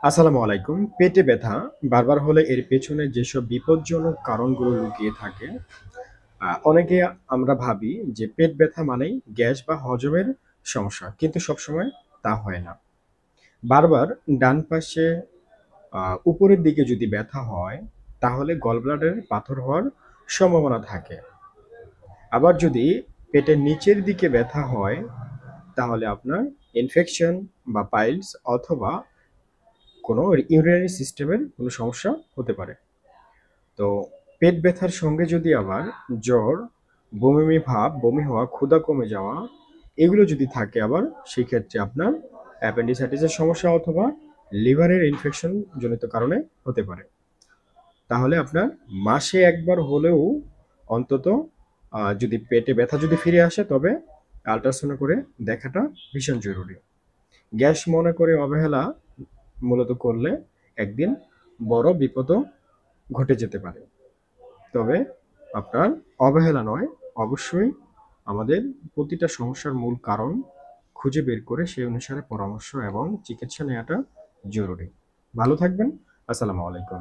আসসালামু আলাইকুম। পেটে ব্যথা বারবার হলে এর পেছনে যেসব বিপজ্জনক কারণগুলো লুকিয়ে থাকে, অনেকে আমরা ভাবি যে পেট ব্যথা মানেই গ্যাস বা হজমের সমস্যা। কিন্তু সবসময় তা হয় না। বারবার ডান পাশে উপরের দিকে যদি ব্যথা হয়, তাহলে গলব্লাডারে পাথর হওয়ার সম্ভাবনা থাকে। আবার যদি পেটের নিচের দিকে ব্যথা হয়, তাহলে আপনার ইনফেকশন বা পাইলস অথবা কোনো ইউরিনারি সিস্টেমের কোনো সমস্যা হতে পারে। তো পেট ব্যথার সঙ্গে যদি আবার জ্বর, বমি বমি ভাব, বমি হওয়া, ক্ষুধা কমে যাওয়া এগুলো যদি থাকে আবার সেক্ষেত্রে আপনার অ্যাপেন্ডিসাইটিসের সমস্যা অথবা লিভারের ইনফেকশন জনিত কারণে হতে পারে। তাহলে আপনার মাসে একবার হলেও অন্তত যদি পেটে ব্যথা যদি ফিরে আসে তবে আল্ট্রাসাউন্ড করে দেখাটা ভীষণ জরুরি। গ্যাস মনে করে অবহেলা মূলত করলে একদিন বড় বিপদও ঘটে যেতে পারে। তবে আপনার অবহেলা নয়, অবশ্যই আমাদের প্রতিটা সমস্যার মূল কারণ খুঁজে বের করে সেই অনুসারে পরামর্শ এবং চিকিৎসা নেওয়াটা জরুরি। ভালো থাকবেন। আসসালামু আলাইকুম।